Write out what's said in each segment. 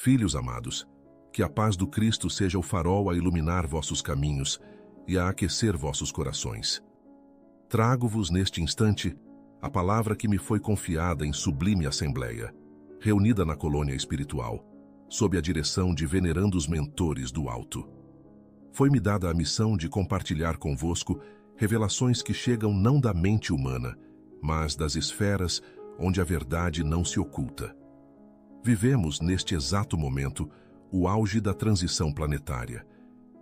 Filhos amados, que a paz do Cristo seja o farol a iluminar vossos caminhos e a aquecer vossos corações. Trago-vos neste instante a palavra que me foi confiada em sublime assembleia, reunida na colônia espiritual, sob a direção de venerandos mentores do alto. Foi-me dada a missão de compartilhar convosco revelações que chegam não da mente humana, mas das esferas onde a verdade não se oculta. Vivemos, neste exato momento, o auge da transição planetária.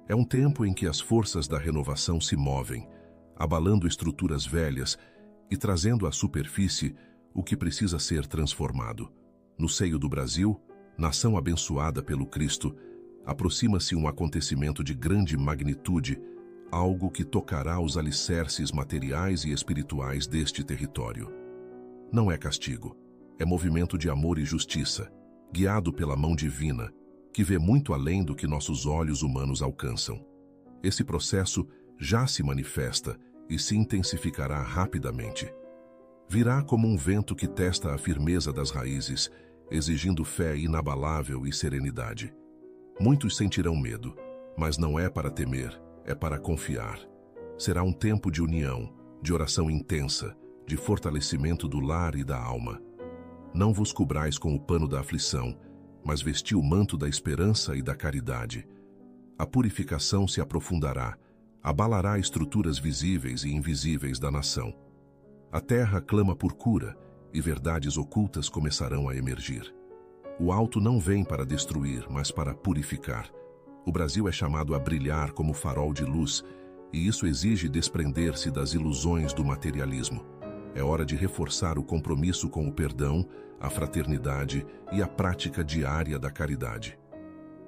É um tempo em que as forças da renovação se movem, abalando estruturas velhas e trazendo à superfície o que precisa ser transformado. No seio do Brasil, nação abençoada pelo Cristo, aproxima-se um acontecimento de grande magnitude, algo que tocará os alicerces materiais e espirituais deste território. Não é castigo, é movimento de amor e justiça, guiado pela mão divina, que vê muito além do que nossos olhos humanos alcançam. Esse processo já se manifesta e se intensificará rapidamente. Virá como um vento que testa a firmeza das raízes, exigindo fé inabalável e serenidade. Muitos sentirão medo, mas não é para temer, é para confiar. Será um tempo de união, de oração intensa, de fortalecimento do lar e da alma. Não vos cobrais com o pano da aflição, mas vesti o manto da esperança e da caridade. A purificação se aprofundará, abalará estruturas visíveis e invisíveis da nação. A terra clama por cura e verdades ocultas começarão a emergir. O alto não vem para destruir, mas para purificar. O Brasil é chamado a brilhar como farol de luz, e isso exige desprender-se das ilusões do materialismo. É hora de reforçar o compromisso com o perdão, a fraternidade e a prática diária da caridade.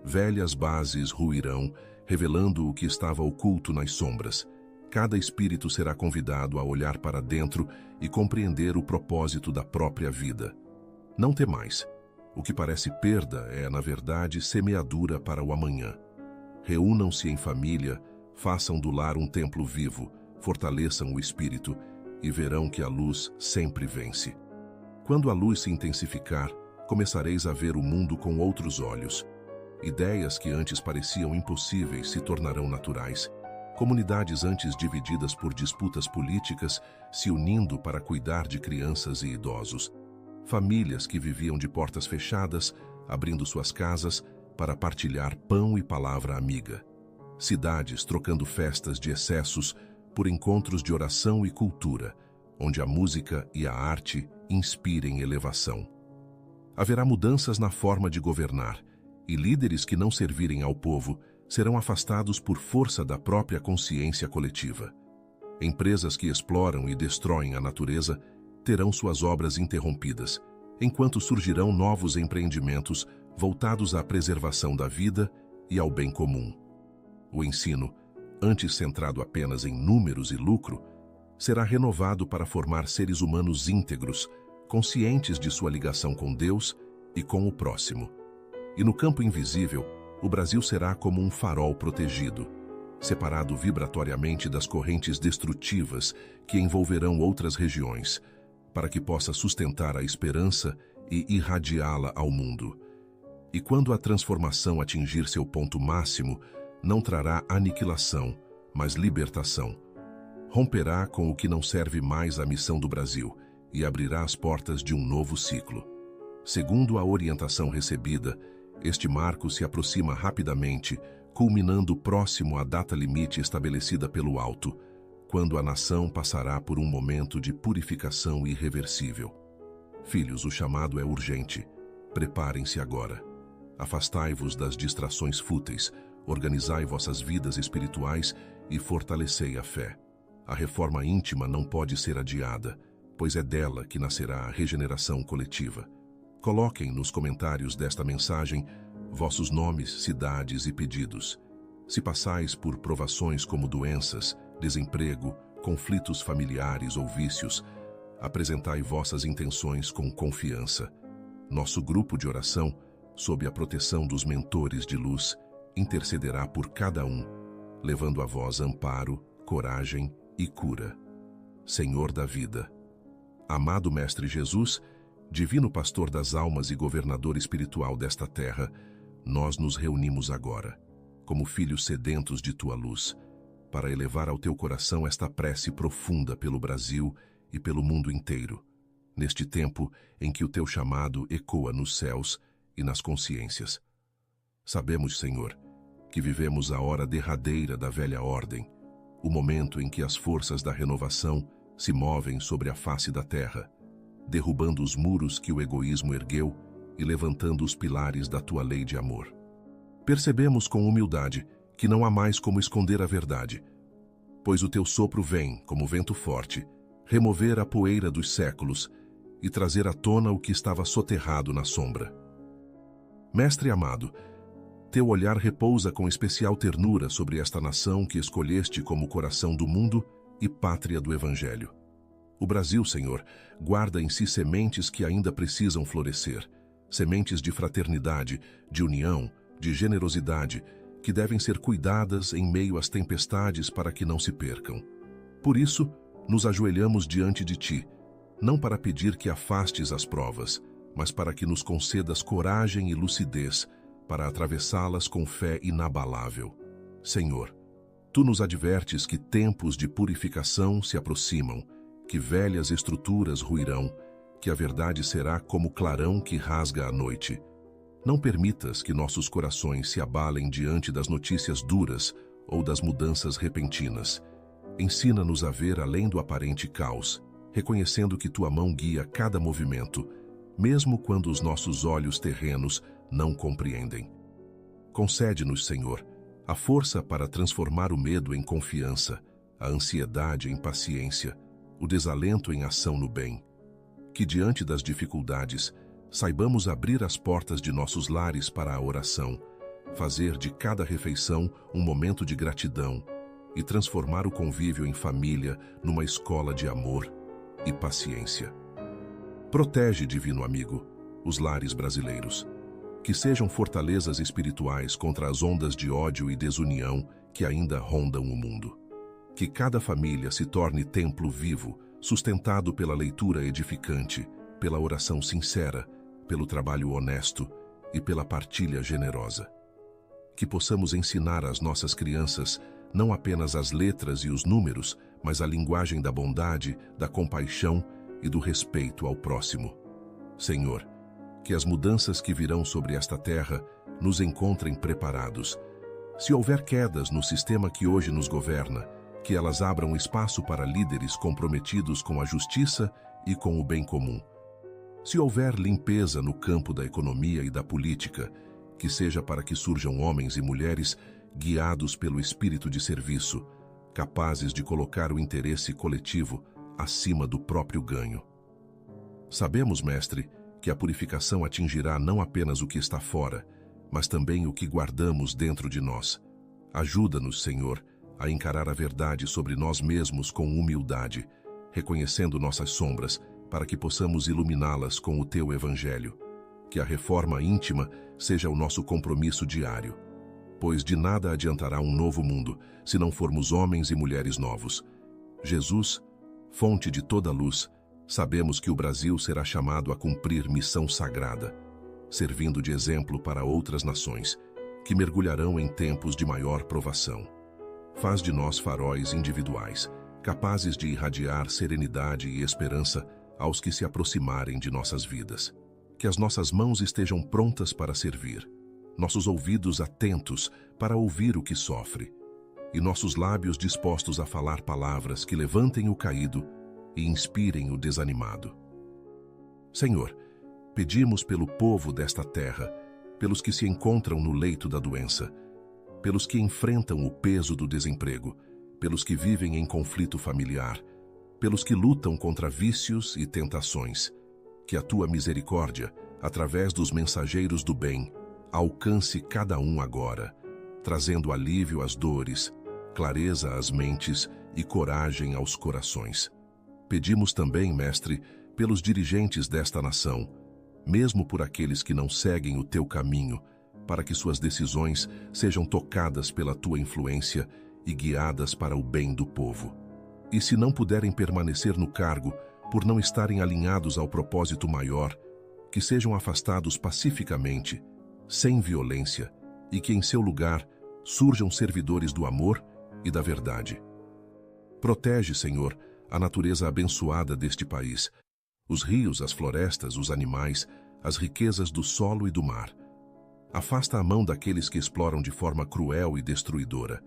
Velhas bases ruirão, revelando o que estava oculto nas sombras. Cada espírito será convidado a olhar para dentro e compreender o propósito da própria vida. Não temais. O que parece perda é, na verdade, semeadura para o amanhã. Reúnam-se em família, façam do lar um templo vivo, fortaleçam o espírito e verão que a luz sempre vence. Quando a luz se intensificar, começareis a ver o mundo com outros olhos. Ideias que antes pareciam impossíveis se tornarão naturais. Comunidades antes divididas por disputas políticas se unindo para cuidar de crianças e idosos. Famílias que viviam de portas fechadas, abrindo suas casas para partilhar pão e palavra amiga. Cidades trocando festas de excessos por encontros de oração e cultura, onde a música e a arte inspirem elevação. Haverá mudanças na forma de governar, e líderes que não servirem ao povo serão afastados por força da própria consciência coletiva. Empresas que exploram e destroem a natureza terão suas obras interrompidas, enquanto surgirão novos empreendimentos voltados à preservação da vida e ao bem comum. O ensino, antes centrado apenas em números e lucro, será renovado para formar seres humanos íntegros, conscientes de sua ligação com Deus e com o próximo. E no campo invisível, o Brasil será como um farol protegido, separado vibratoriamente das correntes destrutivas que envolverão outras regiões, para que possa sustentar a esperança e irradiá-la ao mundo. E quando a transformação atingir seu ponto máximo, não trará aniquilação, mas libertação. Romperá com o que não serve mais à missão do Brasil e abrirá as portas de um novo ciclo. Segundo a orientação recebida, este marco se aproxima rapidamente, culminando próximo à data limite estabelecida pelo alto, quando a nação passará por um momento de purificação irreversível. Filhos, o chamado é urgente. Preparem-se agora. Afastai-vos das distrações fúteis, organizai vossas vidas espirituais e fortalecei a fé. A reforma íntima não pode ser adiada, pois é dela que nascerá a regeneração coletiva. Coloquem nos comentários desta mensagem vossos nomes, cidades e pedidos. Se passais por provações como doenças, desemprego, conflitos familiares ou vícios, apresentai vossas intenções com confiança. Nosso grupo de oração, sob a proteção dos mentores de luz, intercederá por cada um, levando a vós amparo, coragem e cura. Senhor da vida, amado Mestre Jesus, Divino pastor das almas e governador espiritual desta terra, nós nos reunimos agora, como filhos sedentos de tua luz, para elevar ao teu coração esta prece profunda pelo Brasil e pelo mundo inteiro, neste tempo em que o teu chamado ecoa nos céus e nas consciências. Sabemos, Senhor, que vivemos a hora derradeira da velha ordem, o momento em que as forças da renovação se movem sobre a face da terra, derrubando os muros que o egoísmo ergueu e levantando os pilares da tua lei de amor. Percebemos com humildade que não há mais como esconder a verdade, pois o teu sopro vem, como vento forte, remover a poeira dos séculos e trazer à tona o que estava soterrado na sombra. Mestre amado, teu olhar repousa com especial ternura sobre esta nação que escolheste como coração do mundo e pátria do Evangelho. O Brasil, Senhor, guarda em si sementes que ainda precisam florescer, sementes de fraternidade, de união, de generosidade, que devem ser cuidadas em meio às tempestades para que não se percam. Por isso, nos ajoelhamos diante de ti, não para pedir que afastes as provas, mas para que nos concedas coragem e lucidez para atravessá-las com fé inabalável. Senhor, tu nos advertes que tempos de purificação se aproximam, que velhas estruturas ruirão, que a verdade será como clarão que rasga a noite. Não permitas que nossos corações se abalem diante das notícias duras ou das mudanças repentinas. Ensina-nos a ver além do aparente caos, reconhecendo que tua mão guia cada movimento, mesmo quando os nossos olhos terrenos não compreendem. Concede-nos, Senhor, a força para transformar o medo em confiança, a ansiedade em paciência, o desalento em ação no bem. Que diante das dificuldades, saibamos abrir as portas de nossos lares para a oração, fazer de cada refeição um momento de gratidão e transformar o convívio em família numa escola de amor e paciência. Protege, divino amigo, os lares brasileiros, que sejam fortalezas espirituais contra as ondas de ódio e desunião que ainda rondam o mundo. Que cada família se torne templo vivo, sustentado pela leitura edificante, pela oração sincera, pelo trabalho honesto e pela partilha generosa. Que possamos ensinar às nossas crianças não apenas as letras e os números, mas a linguagem da bondade, da compaixão e do respeito ao próximo. Senhor, que as mudanças que virão sobre esta terra nos encontrem preparados. Se houver quedas no sistema que hoje nos governa, que elas abram espaço para líderes comprometidos com a justiça e com o bem comum. Se houver limpeza no campo da economia e da política, que seja para que surjam homens e mulheres guiados pelo espírito de serviço, capazes de colocar o interesse coletivo acima do próprio ganho. Sabemos, Mestre, que a purificação atingirá não apenas o que está fora, mas também o que guardamos dentro de nós. Ajuda-nos, Senhor, a encarar a verdade sobre nós mesmos com humildade, reconhecendo nossas sombras, para que possamos iluminá-las com o teu Evangelho. Que a reforma íntima seja o nosso compromisso diário, pois de nada adiantará um novo mundo se não formos homens e mulheres novos. Jesus, fonte de toda luz, sabemos que o Brasil será chamado a cumprir missão sagrada, servindo de exemplo para outras nações, que mergulharão em tempos de maior provação. Faz de nós faróis individuais, capazes de irradiar serenidade e esperança aos que se aproximarem de nossas vidas. Que as nossas mãos estejam prontas para servir, nossos ouvidos atentos para ouvir o que sofre, e nossos lábios dispostos a falar palavras que levantem o caído e inspirem o desanimado. Senhor, pedimos pelo povo desta terra, pelos que se encontram no leito da doença, pelos que enfrentam o peso do desemprego, pelos que vivem em conflito familiar, pelos que lutam contra vícios e tentações. Que a tua misericórdia, através dos mensageiros do bem, alcance cada um agora, trazendo alívio às dores, clareza às mentes e coragem aos corações. Pedimos também, Mestre, pelos dirigentes desta nação, mesmo por aqueles que não seguem o teu caminho, para que suas decisões sejam tocadas pela tua influência e guiadas para o bem do povo. E se não puderem permanecer no cargo, por não estarem alinhados ao propósito maior, que sejam afastados pacificamente, sem violência, e que em seu lugar surjam servidores do amor e da verdade. Protege, Senhor, a natureza abençoada deste país, os rios, as florestas, os animais, as riquezas do solo e do mar. Afasta a mão daqueles que exploram de forma cruel e destruidora.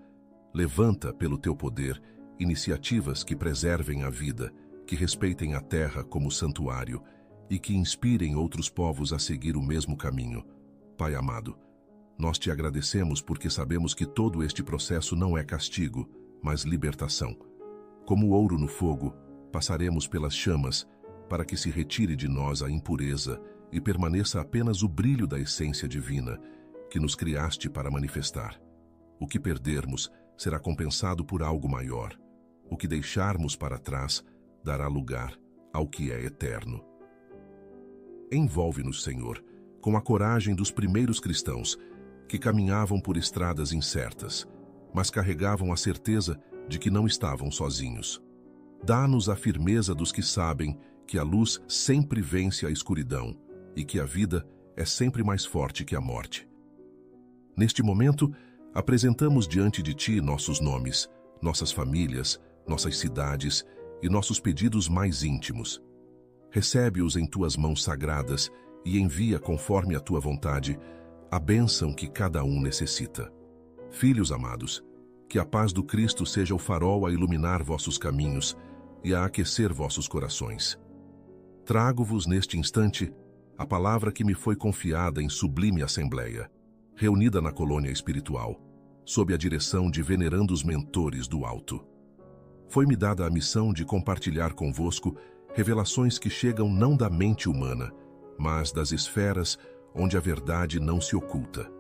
Levanta, pelo teu poder, iniciativas que preservem a vida, que respeitem a terra como santuário e que inspirem outros povos a seguir o mesmo caminho. Pai amado, nós te agradecemos porque sabemos que todo este processo não é castigo, mas libertação. Como ouro no fogo, passaremos pelas chamas para que se retire de nós a impureza e permaneça apenas o brilho da essência divina que nos criaste para manifestar. O que perdermos será compensado por algo maior. O que deixarmos para trás dará lugar ao que é eterno. Envolve-nos, Senhor, com a coragem dos primeiros cristãos que caminhavam por estradas incertas, mas carregavam a certeza de que não estavam sozinhos. Dá-nos a firmeza dos que sabem que a luz sempre vence a escuridão e que a vida é sempre mais forte que a morte. Neste momento, apresentamos diante de Ti nossos nomes, nossas famílias, nossas cidades e nossos pedidos mais íntimos. Recebe-os em Tuas mãos sagradas e envia, conforme a Tua vontade, a bênção que cada um necessita. Filhos amados, que a paz do Cristo seja o farol a iluminar vossos caminhos e a aquecer vossos corações. Trago-vos neste instante a palavra que me foi confiada em sublime assembleia, reunida na colônia espiritual, sob a direção de venerandos mentores do alto. Foi-me dada a missão de compartilhar convosco revelações que chegam não da mente humana, mas das esferas onde a verdade não se oculta.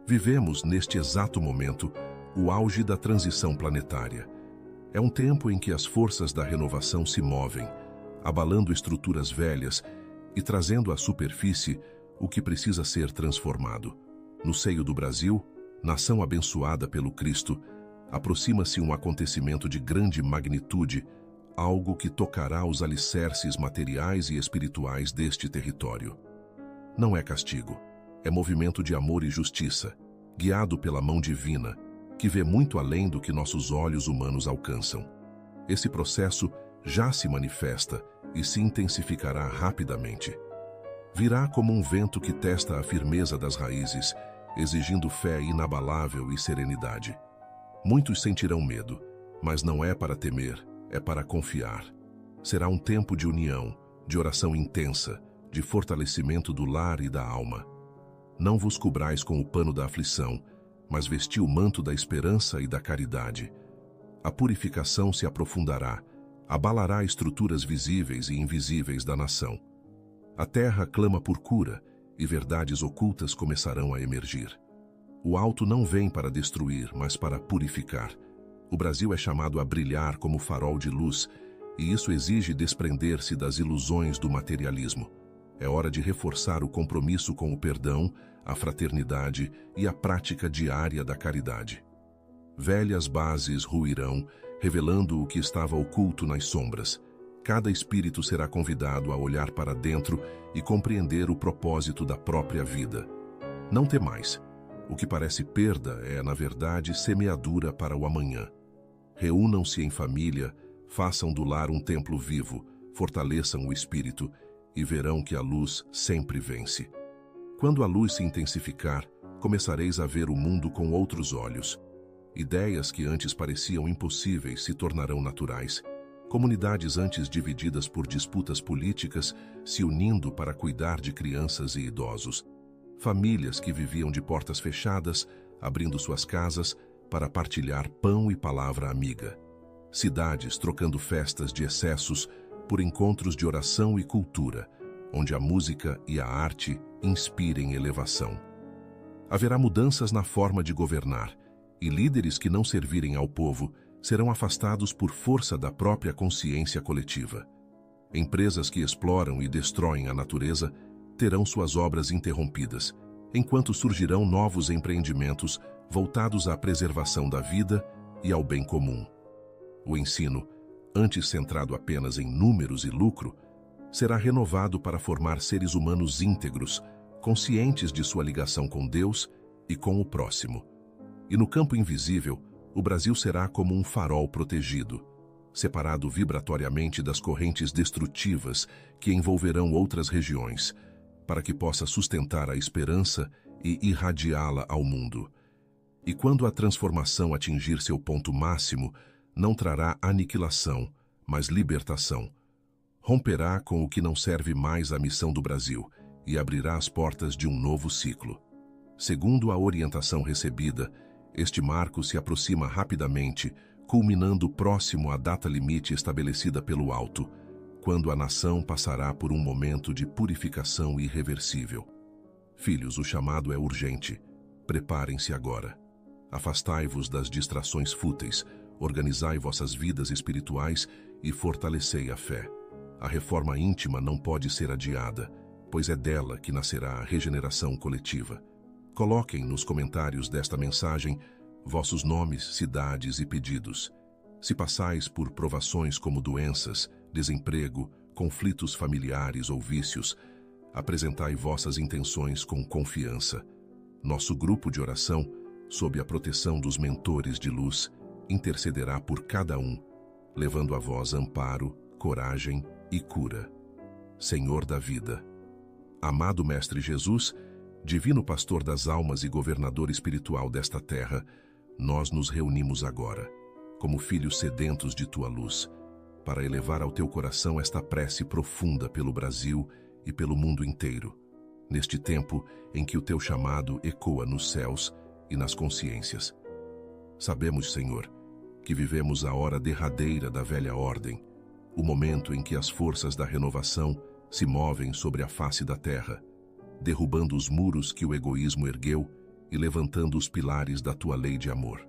Vivemos, neste exato momento, o auge da transição planetária. É um tempo em que as forças da renovação se movem, abalando estruturas velhas e trazendo à superfície o que precisa ser transformado. No seio do Brasil, nação abençoada pelo Cristo, aproxima-se um acontecimento de grande magnitude, algo que tocará os alicerces materiais e espirituais deste território. Não é castigo, é movimento de amor e justiça, guiado pela mão divina, que vê muito além do que nossos olhos humanos alcançam. Esse processo já se manifesta e se intensificará rapidamente. Virá como um vento que testa a firmeza das raízes, exigindo fé inabalável e serenidade. Muitos sentirão medo, mas não é para temer, é para confiar. Será um tempo de união, de oração intensa, de fortalecimento do lar e da alma. Não vos cobrais com o pano da aflição, mas vesti o manto da esperança e da caridade. A purificação se aprofundará, abalará estruturas visíveis e invisíveis da nação. A terra clama por cura e verdades ocultas começarão a emergir. O alto não vem para destruir, mas para purificar. O Brasil é chamado a brilhar como farol de luz, e isso exige desprender-se das ilusões do materialismo. É hora de reforçar o compromisso com o perdão, a fraternidade e a prática diária da caridade. Velhas bases ruirão, revelando o que estava oculto nas sombras. Cada espírito será convidado a olhar para dentro e compreender o propósito da própria vida. Não temais. O que parece perda é, na verdade, semeadura para o amanhã. Reúnam-se em família, façam do lar um templo vivo, fortaleçam o espírito e verão que a luz sempre vence. Quando a luz se intensificar, começareis a ver o mundo com outros olhos. Ideias que antes pareciam impossíveis se tornarão naturais. Comunidades antes divididas por disputas políticas se unindo para cuidar de crianças e idosos. Famílias que viviam de portas fechadas, abrindo suas casas para partilhar pão e palavra amiga. Cidades trocando festas de excessos por encontros de oração e cultura, onde a música e a arte inspirem elevação. Haverá mudanças na forma de governar, e líderes que não servirem ao povo serão afastados por força da própria consciência coletiva. Empresas que exploram e destroem a natureza terão suas obras interrompidas, enquanto surgirão novos empreendimentos voltados à preservação da vida e ao bem comum. O ensino, antes centrado apenas em números e lucro, será renovado para formar seres humanos íntegros, conscientes de sua ligação com Deus e com o próximo. E no campo invisível, o Brasil será como um farol protegido, separado vibratoriamente das correntes destrutivas que envolverão outras regiões, para que possa sustentar a esperança e irradiá-la ao mundo. E quando a transformação atingir seu ponto máximo, não trará aniquilação, mas libertação. Romperá com o que não serve mais à missão do Brasil e abrirá as portas de um novo ciclo. Segundo a orientação recebida, este marco se aproxima rapidamente, culminando próximo à data limite estabelecida pelo Alto, quando a nação passará por um momento de purificação irreversível. Filhos, o chamado é urgente. Preparem-se agora. Afastai-vos das distrações fúteis, organizai vossas vidas espirituais e fortalecei a fé. A reforma íntima não pode ser adiada, pois é dela que nascerá a regeneração coletiva. Coloquem nos comentários desta mensagem vossos nomes, cidades e pedidos. Se passais por provações como doenças, desemprego, conflitos familiares ou vícios, apresentai vossas intenções com confiança. Nosso grupo de oração, sob a proteção dos mentores de luz, intercederá por cada um, levando a vós amparo, coragem e cura. Senhor da vida. Amado Mestre Jesus, divino pastor das almas e governador espiritual desta terra, nós nos reunimos agora, como filhos sedentos de tua luz, para elevar ao teu coração esta prece profunda pelo Brasil e pelo mundo inteiro, neste tempo em que o teu chamado ecoa nos céus e nas consciências. Sabemos, Senhor, que vivemos a hora derradeira da velha ordem, o momento em que as forças da renovação se movem sobre a face da terra, derrubando os muros que o egoísmo ergueu e levantando os pilares da tua lei de amor.